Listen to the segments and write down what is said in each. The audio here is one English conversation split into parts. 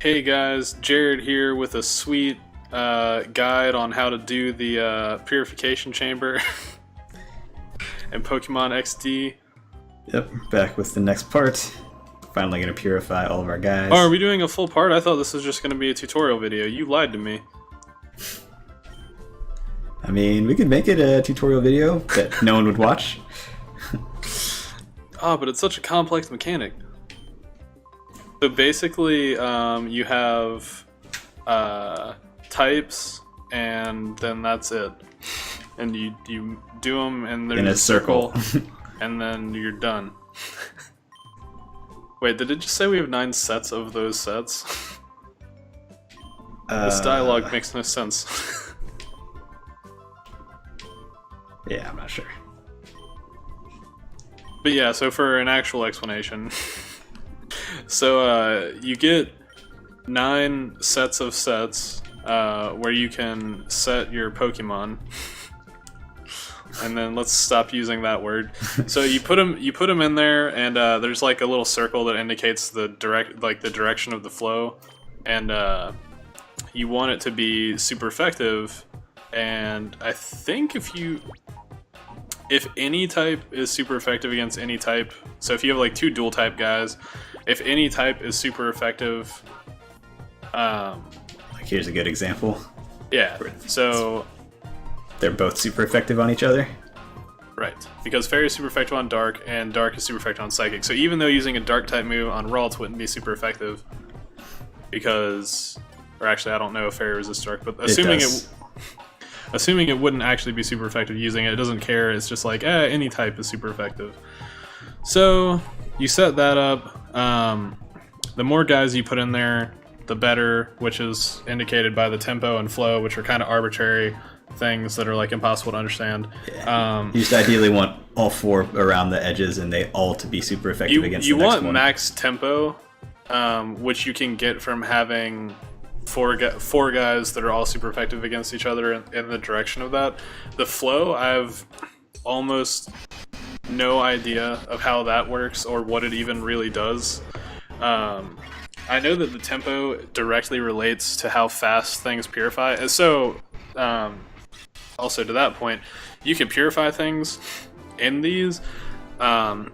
Hey guys, Jared here with a sweet guide on how to do the purification chamber in Pokemon XD. Yep, back with the next part. Finally gonna purify all of our guys. Oh, are we doing a full part? I thought this was just going to be a tutorial video. You lied to me. I mean, we could make it a tutorial video that no one would watch. Ah, but it's such a complex mechanic. So basically, you have types, and then that's it. And you do them, and there's In a circle. and then you're done. Wait, did it just say we have 9 sets of those sets? This dialogue makes no sense. Yeah, I'm not sure. But yeah, so for an actual explanation. So you get 9 sets of sets where you can set your Pokemon. And then let's stop using that word. So you put them in there, and there's like a little circle that indicates the direction of the flow, and you want it to be super effective. And I think if any type is super effective against any type, so if you have like 2 dual type guys, if any type is super effective, Like, here's a good example. yeah. So They're both super effective on each other. right, because Fairy is super effective on Dark, and Dark is super effective on Psychic. So even though using a Dark type move on Ralts wouldn't be super effective, because, or actually I don't know if Fairy resists Dark, but assuming it wouldn't actually be super effective using it, it doesn't care. It's just like any type is super effective. So you set that up. The more guys you put in there, the better, which is indicated by the tempo and flow, which are kind of arbitrary things that are like impossible to understand. Yeah. You just ideally want all 4 around the edges, and they all to be super effective against the next one. You want max tempo, which you can get from having four guys that are all super effective against each other in the direction of that. The flow, I have almost no idea of how that works or what it even really does. I know that the tempo directly relates to how fast things purify. And so, also to that point, you can purify things in these by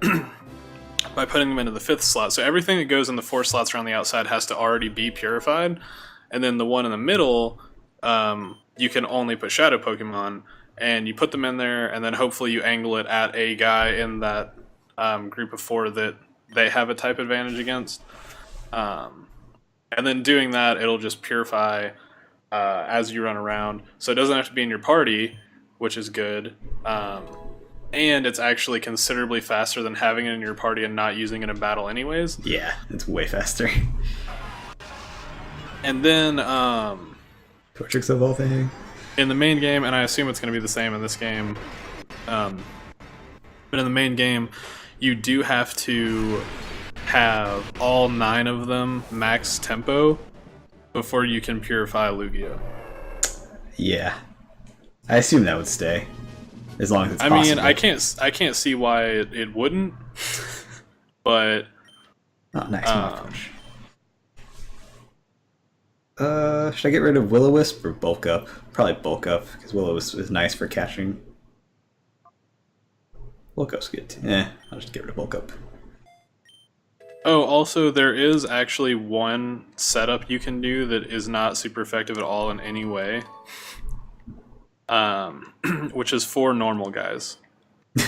putting them into the 5th slot. So everything that goes in the 4 slots around the outside has to already be purified. And then the one in the middle, you can only put Shadow Pokemon, and you put them in there, and then hopefully you angle it at a guy in that group of 4 that they have a type advantage against. And then doing that, it'll just purify as you run around. So it doesn't have to be in your party, which is good. And it's actually considerably faster than having it in your party and not using it in battle anyways. Yeah, it's way faster. And then Torchics of all things. in the main game, and I assume it's going to be the same in this game, but in the main game, you do have to have all 9 of them max tempo before you can purify Lugia. Yeah, I assume that would stay as long as it's I possible. mean, I can't see why it wouldn't, but Oh, nice Mach Punch. Should I get rid of Will-O-Wisp or Bulk Up? Probably Bulk Up, because Will-O-Wisp is nice for catching. Bulk Up's good too. I'll just get rid of Bulk Up. oh, also there is actually one setup you can do that is not super effective at all in any way, which is for normal guys.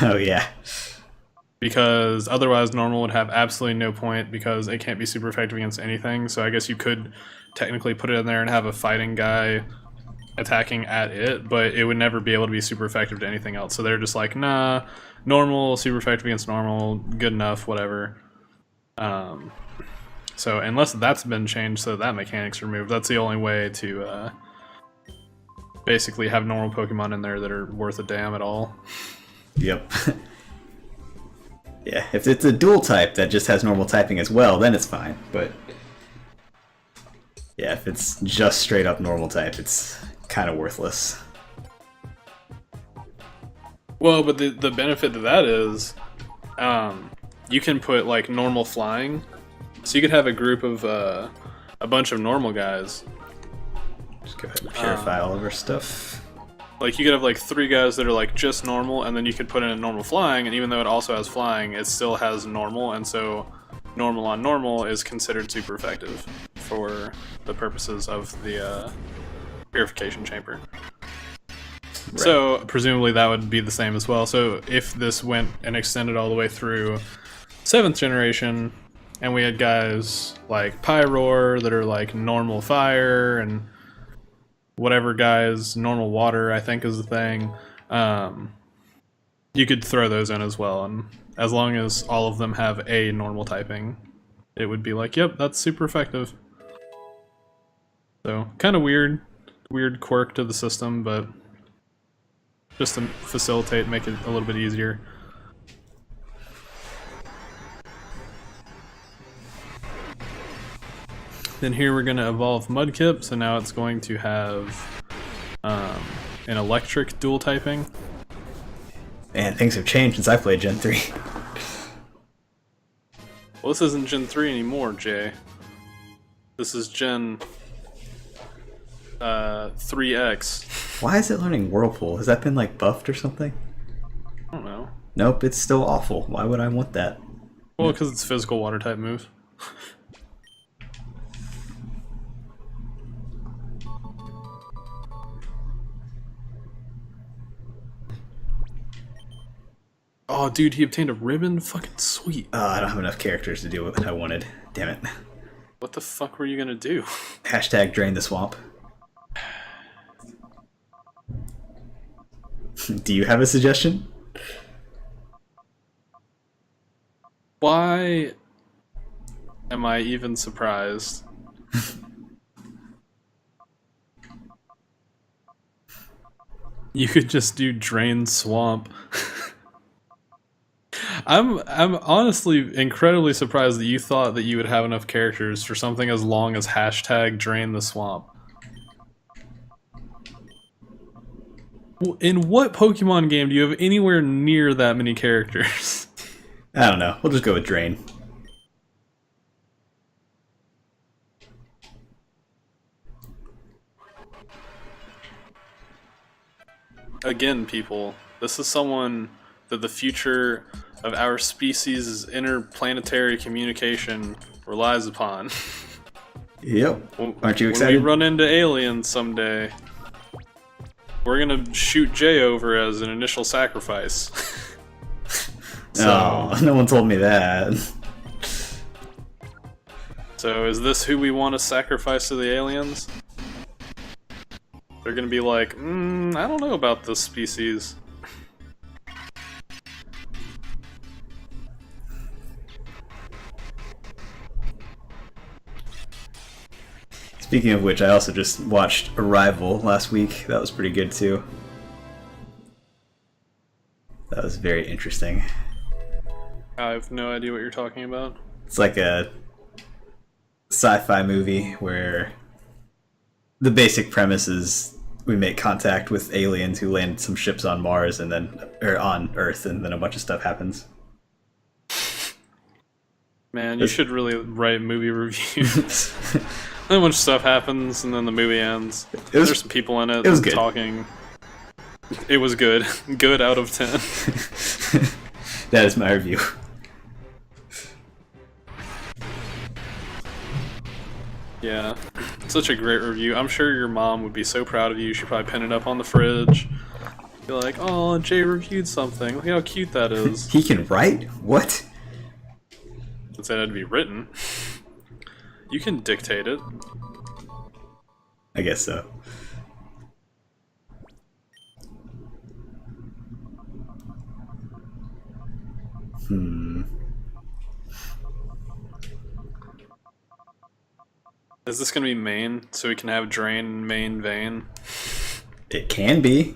Oh yeah. Because otherwise normal would have absolutely no point because it can't be super effective against anything. So I guess you could technically put it in there and have a fighting guy attacking at it, but it would never be able to be super effective to anything else. So they're just like, nah, normal, super effective against normal, good enough, whatever. So unless that's been changed so that mechanic's removed, that's the only way to basically have normal Pokemon in there that are worth a damn at all. Yep. Yeah, if it's a dual type that just has normal typing as well, then it's fine. But yeah, if it's just straight up normal type, it's kind of worthless. Well, but the benefit to that is you can put like normal flying. So you could have a group of a bunch of normal guys. Just go ahead and purify all of our stuff. Like, you could have like 3 guys that are like just normal, and then you could put in a normal flying, and even though it also has flying, it still has normal, and so normal on normal is considered super effective for the purposes of the purification chamber. Right. So presumably that would be the same as well. So if this went and extended all the way through 7th generation, and we had guys like Pyroar that are like normal fire, and whatever guys normal water I think is the thing, you could throw those in as well, and as long as all of them have a normal typing, it would be like, yep, that's super effective. So kind of weird quirk to the system, but just to facilitate, make it a little bit easier. Then here we're going to evolve Mudkip, so now it's going to have an electric dual typing. Man, things have changed since I played Gen 3. Well, this isn't Gen 3 anymore, Jay. This is Gen 3X. Why is it learning Whirlpool? Has that been like buffed or something? I don't know. Nope, it's still awful. Why would I want that? Well, because it's physical water type move. Oh, dude, he obtained a ribbon? Fucking sweet. I don't have enough characters to do what I wanted. Damn it. What the fuck were you gonna do? Hashtag drain the swamp. Do you have a suggestion? Why am I even surprised? You could just do drain swamp. I'm honestly incredibly surprised that you thought that you would have enough characters for something as long as hashtag drain the swamp. In what Pokemon game do you have anywhere near that many characters? I don't know. We'll just go with drain. Again, people, this is someone that the future of our species' interplanetary communication relies upon. Yep. Aren't you excited? When we run into aliens someday, we're gonna shoot Jay over as an initial sacrifice. So, no one told me that. So is this who we want to sacrifice to the aliens? They're gonna be like, I don't know about this species. Speaking of which, I also just watched Arrival last week. That was pretty good too. That was very interesting. I have no idea what you're talking about. It's like a sci-fi movie where the basic premise is we make contact with aliens who land some ships on Mars and then, or on Earth, and then a bunch of stuff happens. Man, you should really write movie reviews. And a bunch of stuff happens, and then the movie ends. There's some people in it, it was good. Talking. It was good. Good out of 10. That is my review. Yeah, such a great review. I'm sure your mom would be so proud of you. She'd probably pin it up on the fridge. Be like, oh, Jay reviewed something. Look how cute that is. He can write? What? It said it had to be written. You can dictate it. I guess so. Is this gonna be main, so we can have drain main vein? It can be.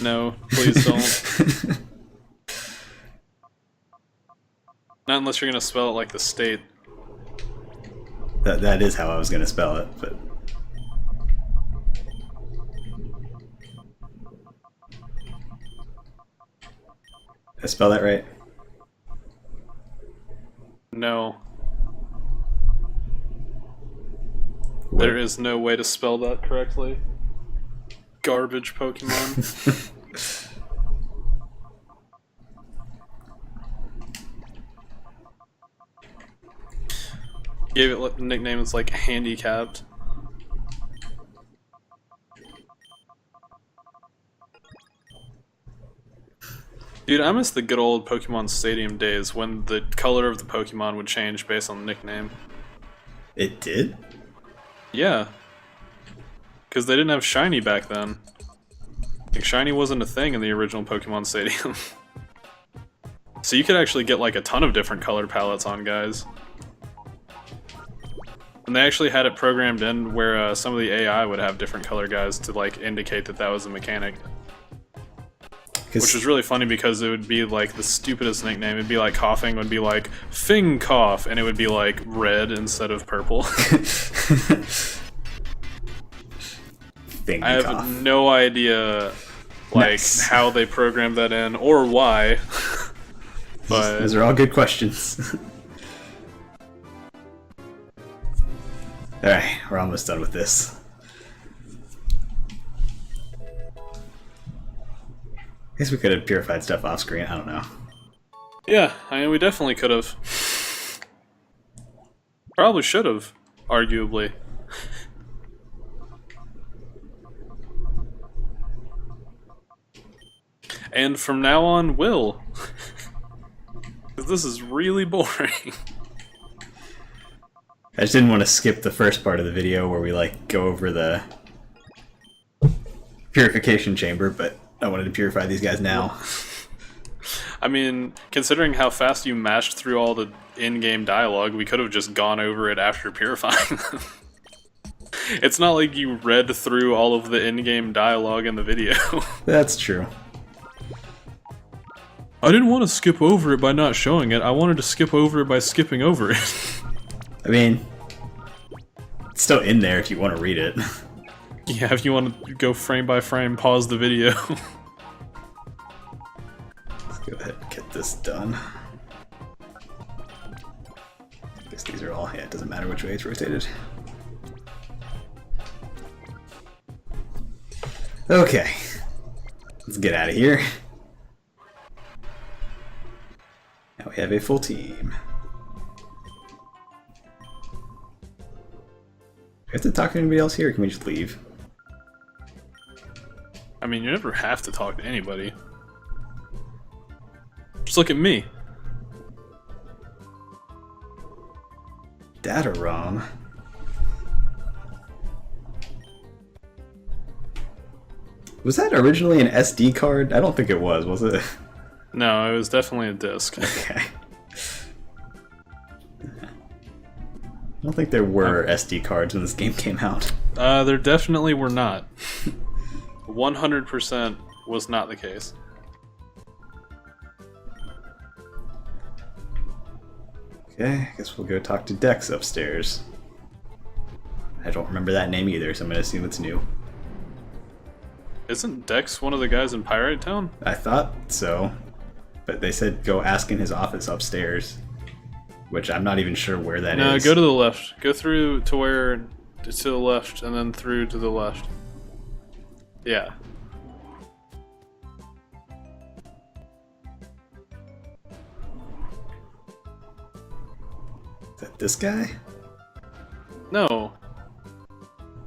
No, please don't. Not unless you're gonna spell it like the state. That is how I was gonna spell it, but did I spell that right? No. There is no way to spell that correctly. Garbage Pokemon. Gave it nickname is like handicapped. Dude, I miss the good old Pokemon Stadium days when the color of the Pokemon would change based on the nickname. It did? Yeah. Because they didn't have Shiny back then. Like, Shiny wasn't a thing in the original Pokemon Stadium. So you could actually get like a ton of different color palettes on guys. And they actually had it programmed in where some of the AI would have different color guys to like indicate that that was a mechanic. Which was really funny because it would be like the stupidest nickname. It'd be like coughing would be like Fing Cough, and it would be like red instead of purple. I have no idea like how they programmed that in or why. But those are all good questions. Alright, we're almost done with this. I guess we could have purified stuff off screen, I don't know. Yeah, I mean, we definitely could have. Probably should have, arguably. And from now on, will. Because this is really boring. I just didn't want to skip the first part of the video where we like go over the purification chamber, but I wanted to purify these guys now. I mean, considering how fast you mashed through all the in-game dialogue, we could have just gone over it after purifying them. It's not like you read through all of the in-game dialogue in the video. That's true. I didn't want to skip over it by not showing it. I wanted to skip over it by skipping over it. I mean, it's still in there if you want to read it. Yeah, if you want to go frame by frame, pause the video. Let's go ahead and get this done. I guess these are all, yeah, it doesn't matter which way it's rotated. Okay, let's get out of here. Now we have a full team. Do we have to talk to anybody else here, or can we just leave? I mean, you never have to talk to anybody. Just look at me. Data ROM. Was that originally an SD card? I don't think it was it? No, it was definitely a disc. Okay. I don't think there were SD cards when this game came out. There definitely were not. 100% was not the case. Okay, I guess we'll go talk to Dex upstairs. I don't remember that name either, so I'm gonna assume it's new. Isn't Dex one of the guys in Pyrite Town? I thought so, but they said go ask in his office upstairs, which I'm not even sure where that is. No, go to the left. Go through to where... to the left, and then through to the left. Yeah. Is that this guy? No.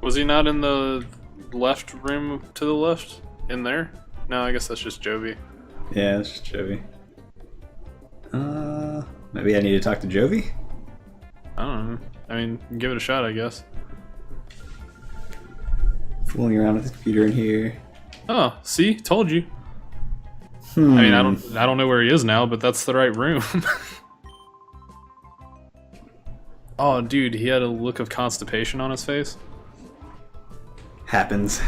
Was he not in the left room to the left? In there? No, I guess that's just Jovi. Yeah, it's just Jovi. Maybe I need to talk to Jovi? I don't know. I mean, give it a shot, I guess. Fooling around with the computer in here. Oh, see? Told you. I mean, I don't know where he is now, but that's the right room. Oh, dude, he had a look of constipation on his face. Happens.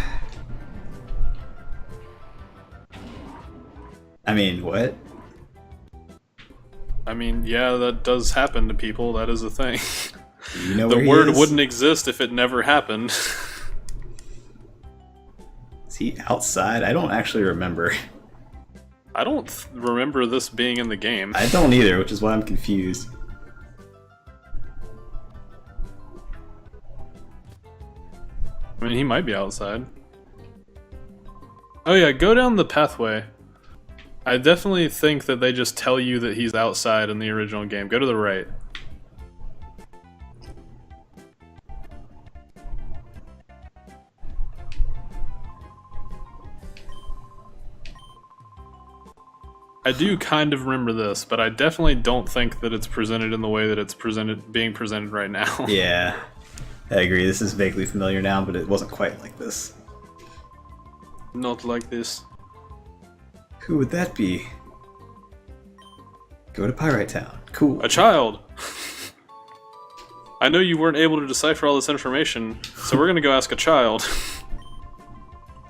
I mean, what? I mean, yeah, that does happen to people. That is a thing. You know the word wouldn't exist if it never happened. Is he outside? I don't actually remember. I don't remember this being in the game. I don't either, which is why I'm confused. I mean, he might be outside. Oh yeah, go down the pathway. I definitely think that they just tell you that he's outside in the original game. Go to the right. I do kind of remember this, but I definitely don't think that it's presented in the way that it's being presented right now. Yeah, I agree. This is vaguely familiar now, but it wasn't quite like this. Not like this. Who would that be? Go to Pyrite Town. Cool. A child! I know you weren't able to decipher all this information, so we're gonna go ask a child.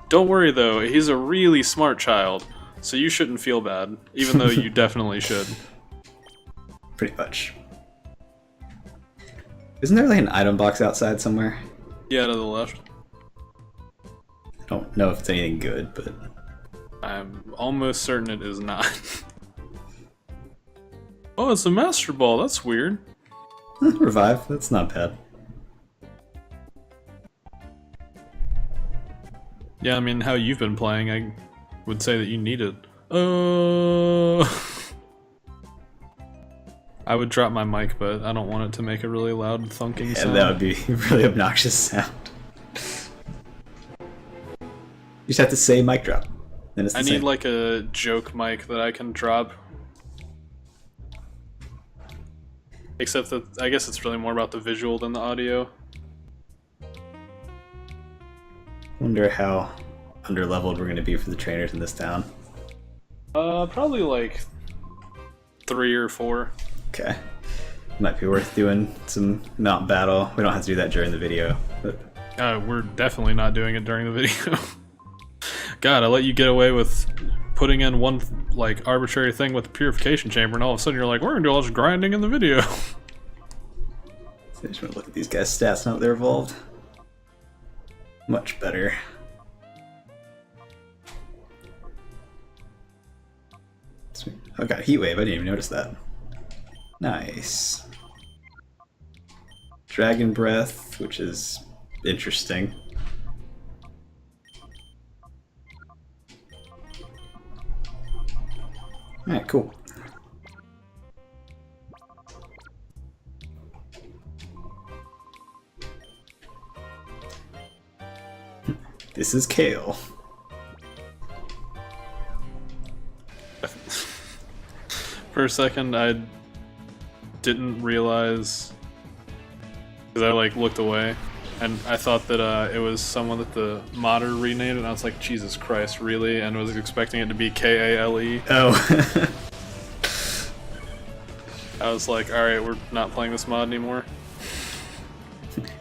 Don't worry though, he's a really smart child, so you shouldn't feel bad, even though you definitely should. Pretty much. Isn't there like an item box outside somewhere? Yeah, to the left. I don't know if it's anything good, but... I'm almost certain it is not. Oh, it's a Master Ball, that's weird. Revive, that's not bad. Yeah, I mean, how you've been playing, I would say that you need it. I would drop my mic, but I don't want it to make a really loud thunking sound. And that would be a really obnoxious sound. You just have to say mic drop. Then it's the I same. need like a joke mic that I can drop. Except that I guess it's really more about the visual than the audio. Wonder how underleveled we're going to be for the trainers in this town. Probably like 3 or 4. Okay. Might be worth doing some mount battle. We don't have to do that during the video. But... We're definitely not doing it during the video. God, I let you get away with putting in one like arbitrary thing with the purification chamber, and all of a sudden you're like, we're gonna do all this grinding in the video. So I just want to look at these guys' stats now that they're evolved. Much better. Sweet. Oh, got a heat wave. I didn't even notice that. Nice. Dragon breath, which is interesting. Alright, cool. This is Kale. For a second, I didn't realize, because I like looked away, and I thought that it was someone that the modder renamed, and I was like, Jesus Christ, really? And was expecting it to be K-A-L-E. Oh. I was like, alright, we're not playing this mod anymore.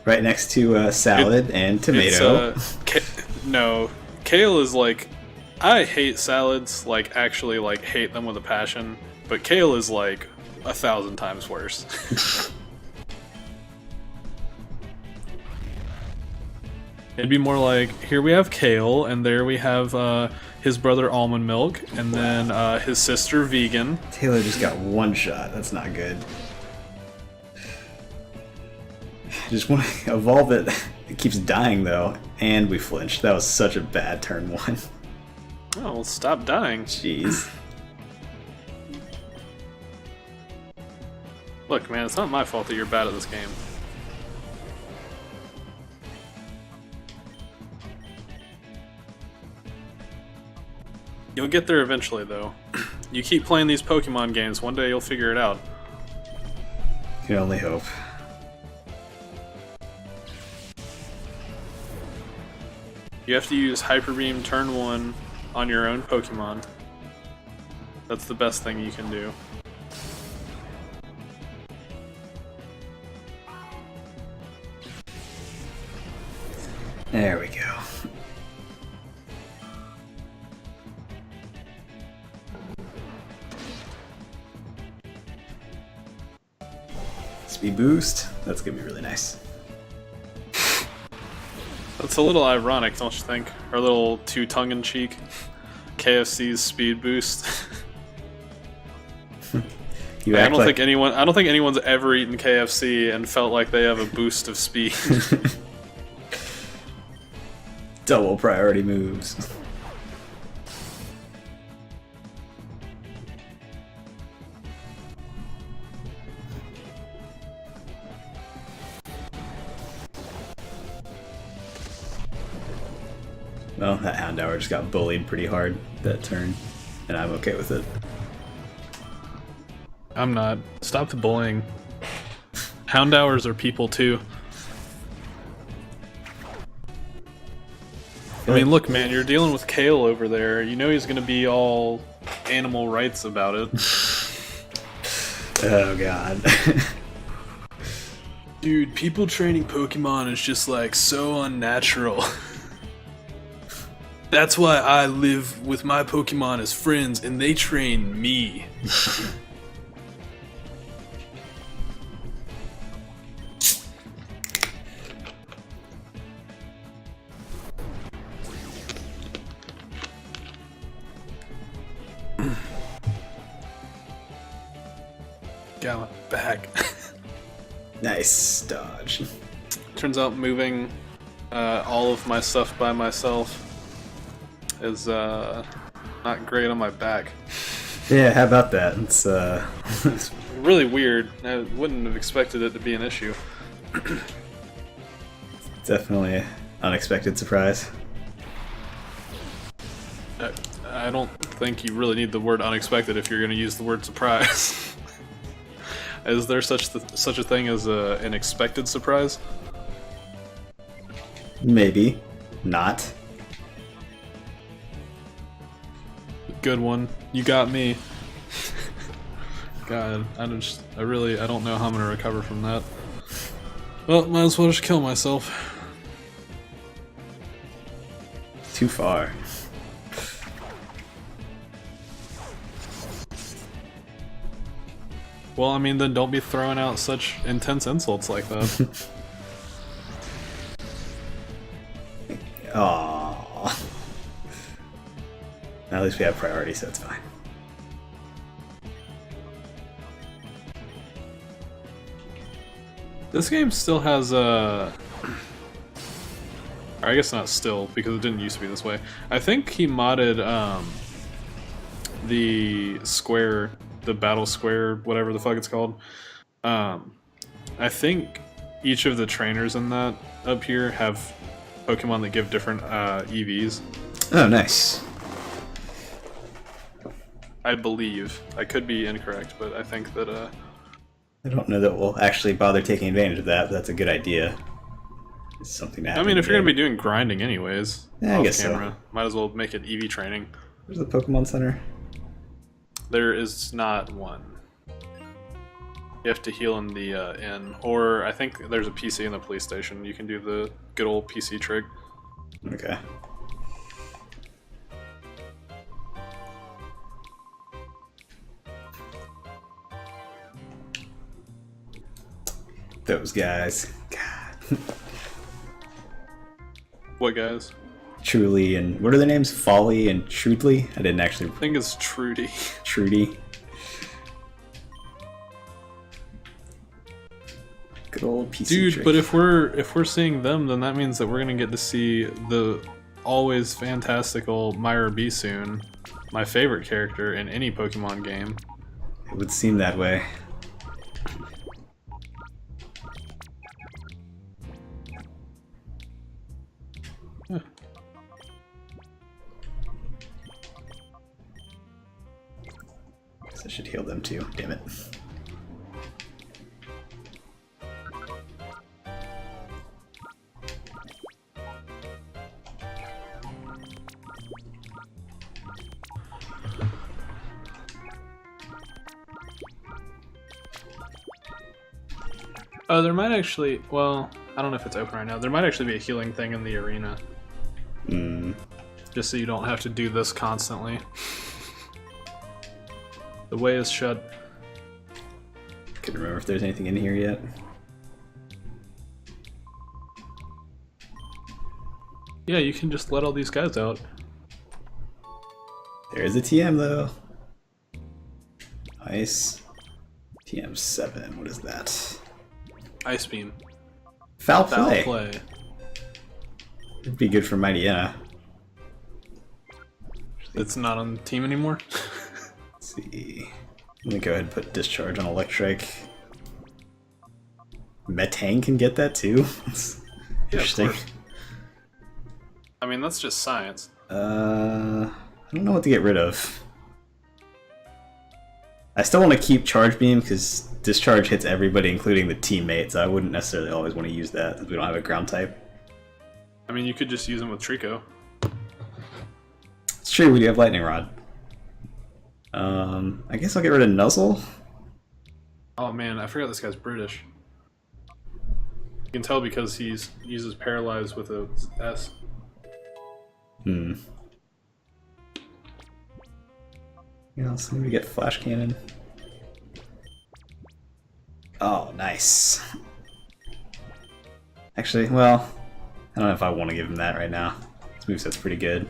Right next to salad and tomato. No, kale is like, I hate salads, like actually like hate them with a passion, but kale is like 1,000 times worse. It'd be more like, here we have kale, and there we have his brother almond milk, and then his sister vegan. Taylor just got one shot. That's not good. Just want to evolve it. It keeps dying though, and we flinched. That was such a bad turn 1. Oh, well, stop dying. Jeez. Look, man, it's not my fault that you're bad at this game. You'll get there eventually, though. You keep playing these Pokemon games, one day you'll figure it out. Can only hope. You have to use Hyper Beam turn 1 on your own Pokemon. That's the best thing you can do. There we go. Speed boost. That's gonna be really nice. That's a little ironic, don't you think? Or a little too tongue-in-cheek. KFC's speed boost. I don't think anyone's ever eaten KFC and felt like they have a boost of speed. Double priority moves. Well, that Houndour just got bullied pretty hard that turn, and I'm okay with it. I'm not. Stop the bullying. Houndours are people too. I mean, look, man, you're dealing with Kale over there. You know he's gonna be all animal rights about it. Oh god. Dude, people training Pokemon is just like so unnatural. That's why I live with my Pokemon as friends and they train me. Got my back. Nice dodge. Turns out moving all of my stuff by myself is not great on my back. Yeah, how about that? It's It's really weird. I wouldn't have expected it to be an issue. definitely an unexpected surprise. I don't think you really need the word unexpected if you're going to use the word surprise. Is there such a thing as an expected surprise? Maybe. Not. Good one. You got me. God, I don't know how I'm gonna recover from that. Well, might as well just kill myself. Too far. Well, I mean, then don't be throwing out such intense insults like that. Aww. At least we have priority, so it's fine. This game still has or I guess not still, because it didn't used to be this way. I think he modded the square, the battle square, whatever the fuck it's called. I think each of the trainers in that up here have Pokemon that give different EVs. Oh, nice. I believe. I could be incorrect, but I think that I don't know that we'll actually bother taking advantage of that, but that's a good idea. It's something to have. I mean, if you're gonna be doing grinding anyways, yeah, I off guess camera, might as well make it EV training. Where's the Pokemon Center? There is not one. You have to heal in the inn, or I think there's a PC in the police station. You can do the good old PC trick. Okay. Those guys. God. What guys? Truly and what are their names? Folly and Trudely? I didn't actually. I think it's Trudy. Trudy. Good old PC Dude, trick. but if we're seeing them, then that means that we're gonna get to see the always fantastical Myra B soon, my favorite character in any Pokemon game. It would seem that way. Huh. Guess I should heal them too. Damn it. Oh, there might actually, well, I don't know if it's open right now. There might actually be a healing thing in the arena. Just so you don't have to do this constantly. The way is shut. Couldn't remember if there's anything in here yet. Yeah, you can just let all these guys out. There is a TM though. Nice. TM7, what is that? Ice Beam. Foul Foul play. play. It'd be good for Mightyena. It's not on the team anymore. Let's see. Let me go ahead and put discharge on electric. Metang can get that too. Interesting. Of course. I mean, that's just science. I don't know what to get rid of. I still want to keep charge beam because discharge hits everybody, including the teammates. I wouldn't necessarily always want to use that since we don't have a ground type. I mean, you could just use them with Trico. It's true, we do have lightning rod. I guess I'll get rid of Nuzzle. Oh man, I forgot this guy's British. You can tell because he uses paralyze with a S. Hmm. Yeah, so maybe get flash cannon. Oh, nice. Actually, well, I don't know if I want to give him that right now. This moveset's pretty good.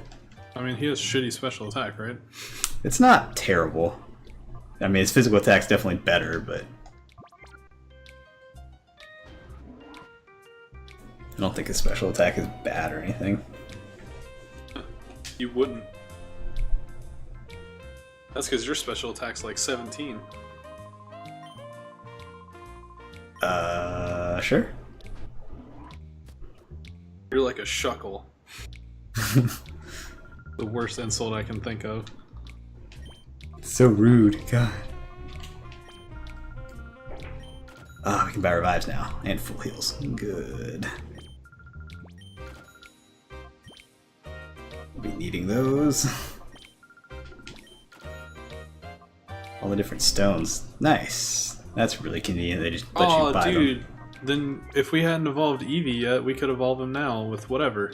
I mean, he has shitty special attack, right? It's not terrible. I mean, his physical attack's definitely better, but I don't think his special attack is bad or anything. You wouldn't. That's because your special attack's like 17. Sure. You're like a shuckle. The worst insult I can think of. So rude, God. Ah, we can buy revives now. And full heals. Good. We'll be needing those. All the different stones. Nice. That's really convenient. They just let you buy dude. them. Then if we hadn't evolved Eevee yet, we could evolve him now with whatever.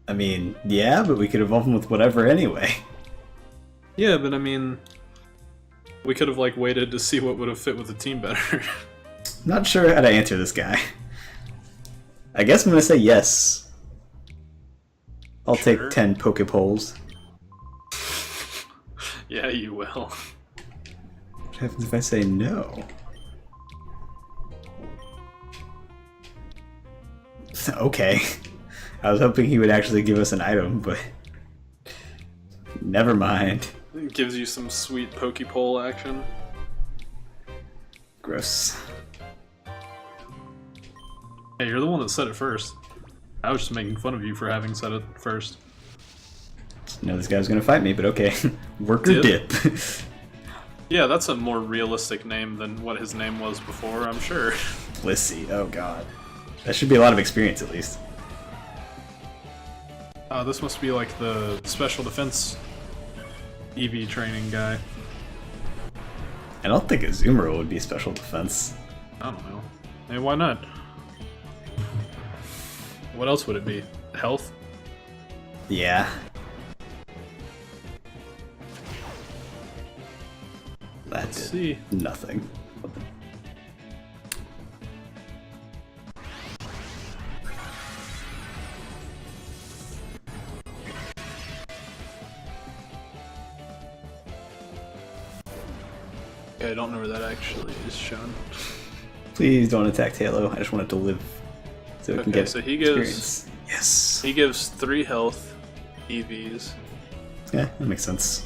I mean, yeah, but we could evolve them with whatever anyway. Yeah, but I mean, we could have like waited to see what would have fit with the team better. Not sure how to answer this guy. I guess I'm gonna say yes. I'll Sure. take 10 Pokepoles. Yeah, you will. What happens if I say no? Okay. I was hoping he would actually give us an item, but never mind. It gives you some sweet Pokepole action. Gross. Hey, you're the one that said it first. I was just making fun of you for having said it first. Didn't know this guy was gonna fight me, but okay. Worker dip. Yeah, that's a more realistic name than what his name was before, I'm sure. Blissey, oh god. That should be a lot of experience at least. This must be like the special defense EV training guy. I don't think Azumarill would be special defense. I don't know. Hey, why not? What else would it be? Health? Yeah. That Let's did see. nothing. Yeah, I don't know where that actually is shown. Please don't attack Halo. I just want it to live so we can Okay, get so he gives- experience. Yes. He gives 3 health EVs. Yeah, that makes sense.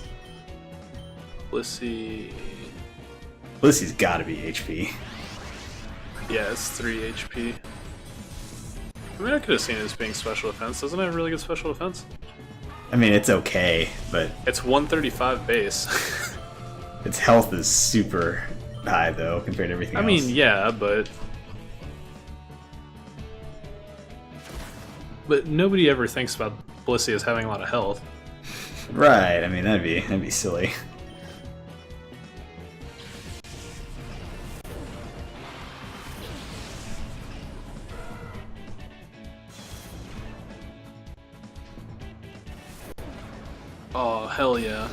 Let's see. Blissey's gotta be HP. Yeah, it's 3 HP. I mean, I could have seen it as being special defense. Doesn't it have really good special defense? I mean, it's okay, but It's 135 base. its health is super high, though, compared to everything I else. mean, yeah, but nobody ever thinks about Blissey as having a lot of health. Right, I mean, that'd be silly. Oh, hell yeah.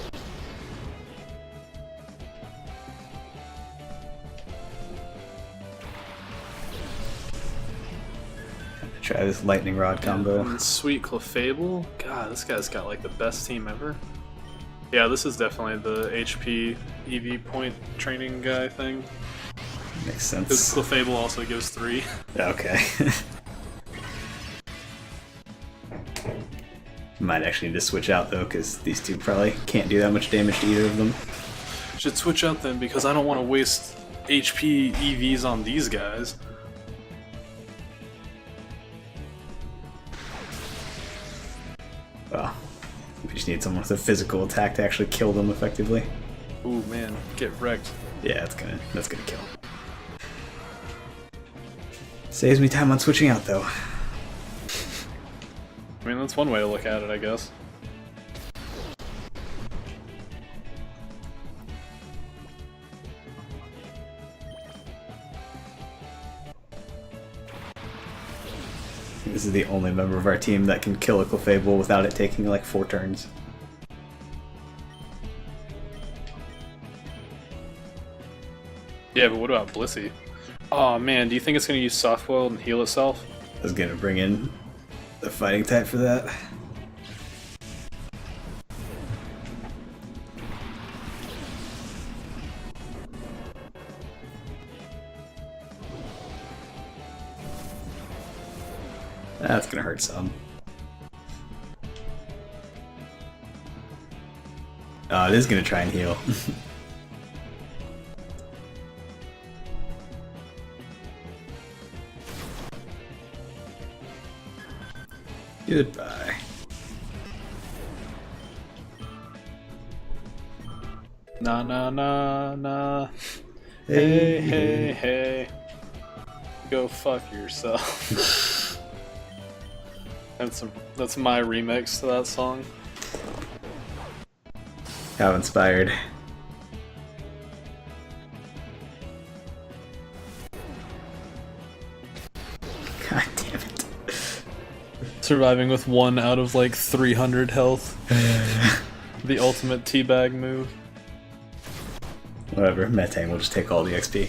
Try this lightning rod combo. And sweet Clefable? God, this guy's got like the best team ever. Yeah, this is definitely the HP EV point training guy thing. Makes Because sense. Clefable also gives 3. Okay. Might actually need to switch out though, because these two probably can't do that much damage to either of them. Should switch out then, because I don't want to waste HP EVs on these guys. Well, we just need someone with a physical attack to actually kill them effectively. Ooh man, get wrecked. Yeah, that's gonna kill. Saves me time on switching out though. I mean, that's one way to look at it, I guess. This is the only member of our team that can kill a Clefable without it taking like 4 turns. Yeah, but what about Blissey? Oh man, do you think it's gonna use Soft Boiled and heal itself? I was gonna bring in the fighting type for that. That's gonna hurt some. Oh, it is gonna try and heal. Goodbye. Nah, nah, nah, nah. Hey, hey, hey. Go fuck yourself. That's my remix to that song. How inspired. God damn it. Surviving with 1 out of like 300 health. The ultimate teabag move. Whatever, Metang will just take all the XP.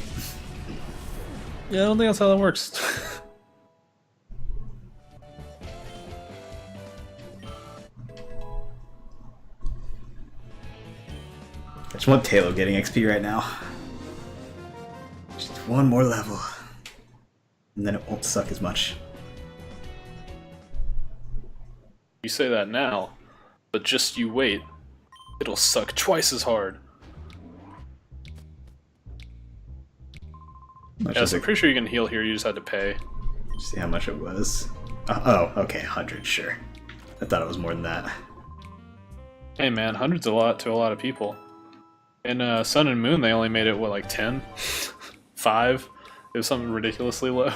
Yeah, I don't think that's how that works. I just want Talo getting XP right now. Just one more level. And then it won't suck as much. You say that now, but just you wait. It'll suck twice as hard. Yeah, so I'm pretty sure you can heal here, you just had to pay. See how much it was. Oh, okay, 100, sure. I thought it was more than that. Hey man, 100's a lot to a lot of people. In Sun and Moon, they only made it, what, like 10? 5? It was something ridiculously low.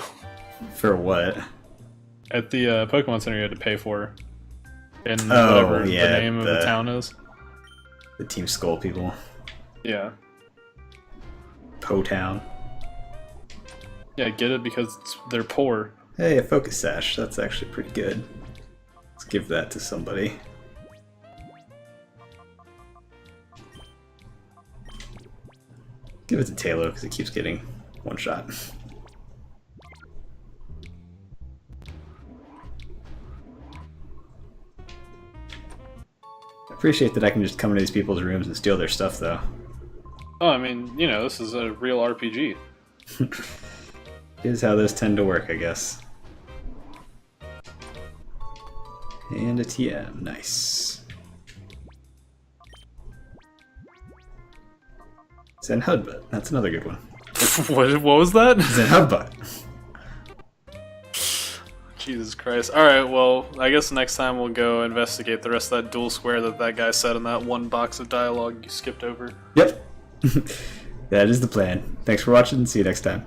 For what? At the Pokemon Center you had to pay for. In Oh, whatever yeah, the name of the town is. The Team Skull people. Yeah. Town. Yeah, get it because they're poor. Hey, a Focus Sash. That's actually pretty good. Let's give that to somebody. Give it to Talo because he keeps getting one shot. I appreciate that I can just come into these people's rooms and steal their stuff, though. Oh, I mean, you know, this is a real RPG. Here's how those tend to work, I guess. And a TM, nice. Zen Hudbutt, that's another good one. What was that? Zen Hudbutt. Jesus Christ. Alright, well, I guess next time we'll go investigate the rest of that dual square that guy said in that one box of dialogue you skipped over. Yep. That is the plan. Thanks for watching, see you next time.